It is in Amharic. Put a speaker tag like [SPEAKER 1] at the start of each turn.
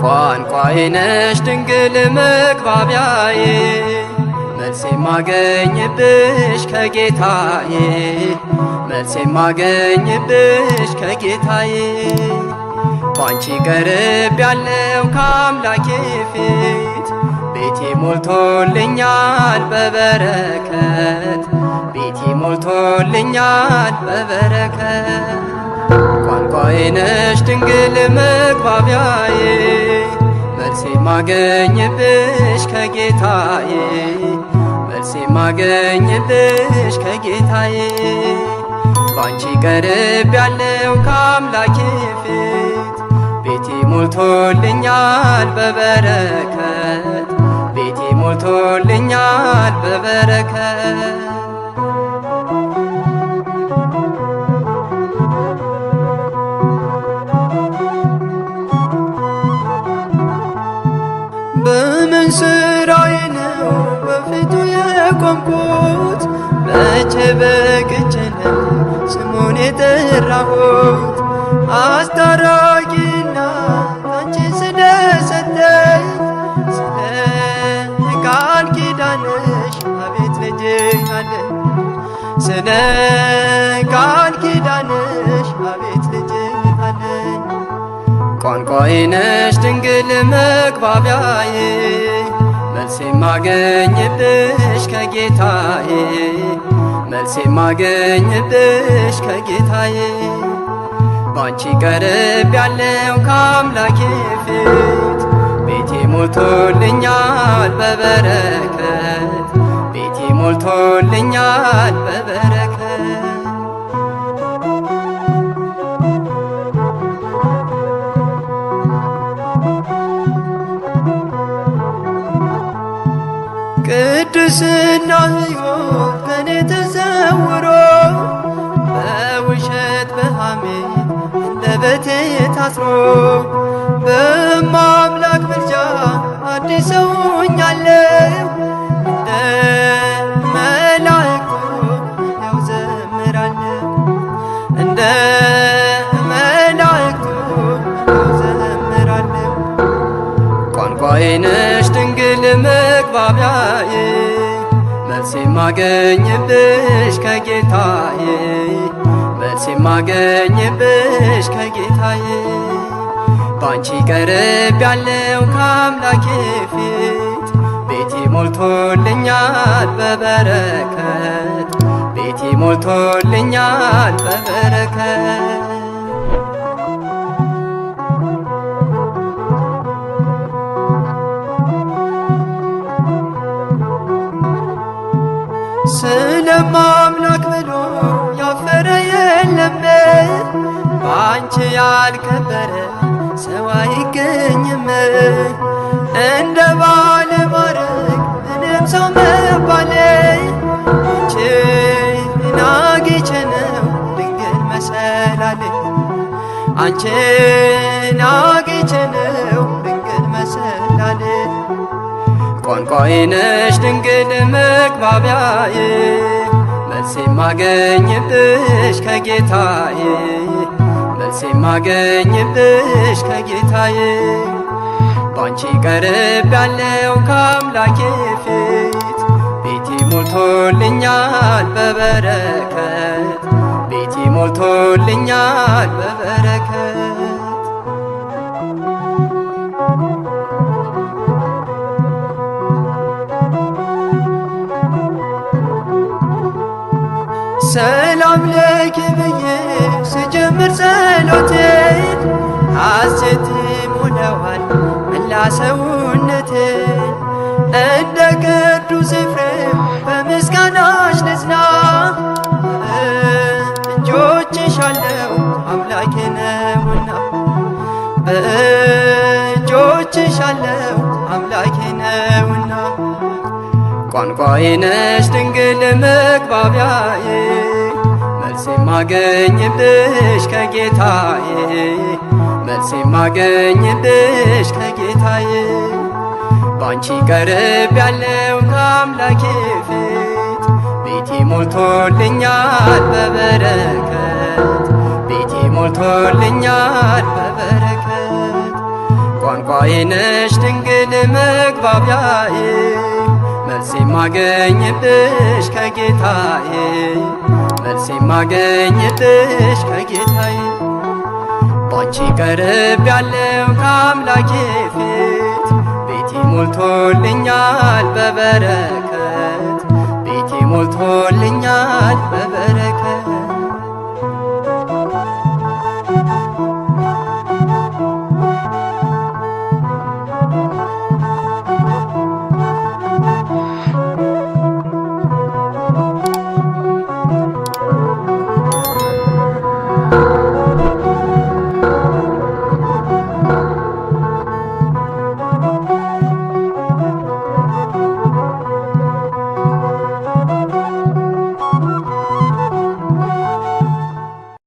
[SPEAKER 1] ቋንቋዬ ነሽ ድንግል መግባቢያዬ መልስ የማገኝብሽ ከጌታዬ መልስ የማገኝብሽ ከጌታዬ ባንቺ ቀርብ ያለው ከአምላኬ ፊት ቤቴ ሞልቶልኛል በበረከት ቤቴ ሞልቶልኛል በበረከት ቋንቋዬ ነሽ ድንግል መግባቢያዬ መልስ የማገኝብሽ ከጌታዬ መልስ የማገኝብሽ ከጌታዬ ባንቺ ቀርብ ያለው ከአምላኬ ፊት ቤቴ ሞልቶልኛል በበረከት ቤቴ ሞልቶልኛል በበረከት በምን ስራዬ ነው በፊቱ የቆምኩት? መቼ በቅቼ ነው ስሙን የጠራሁት? አስታራቂና አንቺ ስለሰጠኝ ስለ ቃል ኪዳንሽ አቤት ልጅ አለኝ ስለ ቃል ኪዳንሽ አቤት ልጅ አለኝ ቋንቋዬ ነሽ ድንግል መግባቢያዬ መልስ የማገኝብሽ ከጌታዬ መልስ የማገኝብሽ ከጌታዬ ባንቺ ቀርብ ያለው ከአምላኬ ፊት ቤቴ ሞልቶልኛል በበረከት ቤቴ ሞልቶልኛል በበረከት ቅድስና ሕይወት ከኔ ተሰውሮ በውሸት በሐሜት አንደበቴ ታስሮ በማምላክ ምልጃ አዲስ ሰው ሆኛለሁ እንደ መላእክቱ ያው ዘምራለሁ እንደ መላእክቱ ያው ዘምራለሁ ቋንቋዬ ነሽ ድንግል መግባቢያዬ መልስ የማገኝብሽ ከጌታዬ መልስ የማገኝብሽ ከጌታዬ ባንቺ ቀርብ ያለው ከአምላኬ ፊት ቤቴ ሞልቶልኛል በበረከት ቤቴ ሞልቶልኛል በበረከት ስለማምላክ ብሎ ያፈረ የለም በአንቺ ያልከበረ ሰው አይገኝም እንደ ባለ ማረግ ምንም ሰው መባሌ አንቺን አግኝቼ ነው ድንግል መሰላሌ አንቺን አግኝቼ ነው ድንግል መሰላሌ ቋንቋዬ ነሽ ድንግል መግባቢያዬ መልስ የማገኝብሽ ከጌታዬ መልስ የማገኝብሽ ከጌታዬ ባንቺ ቀርብ ያለው ከአምላኬ ፊት ቤቴ ሞልቶልኛል በበረከት ቤቴ ሞልቶልኛል በበረከት ሰላም ለኪ ብዬ ስጀምር ጸሎቴን ሐሴት ሞላዋል መላ ሰውነቴን እንደ ቅዱስ ኤፍሬም በምስጋናሽ ልጽና እጆችሽ አለው አምላኬ ነውና በእጆችሽ እወድሻለሁ አምላኬ ነውና። ቋንቋዬ ነሽ ድንግል መግባቢያዬ መልስ የማገኝብሽ ከጌታዬ መልስ የማገኝብሽ ከጌታዬ ባንቺ ቀርብ ያለው ከአምላኬ ፊት ቤቴ ሞልቶልኛል በበረከት ቤቴ ሞልቶልኛል በበረከት ቋንቋዬ ነሽ ድንግል መግባቢያዬ መልስ የማገኝብሽ ከጌታዬ መልስ የማገኝብሽ ከጌታዬ ባንቺ ቀርብ ያለው ከአምላኬ ፊት ቤቴ ሞልቶልኛል በበረከት ቤቴ ሞልቶልኛል በበረከት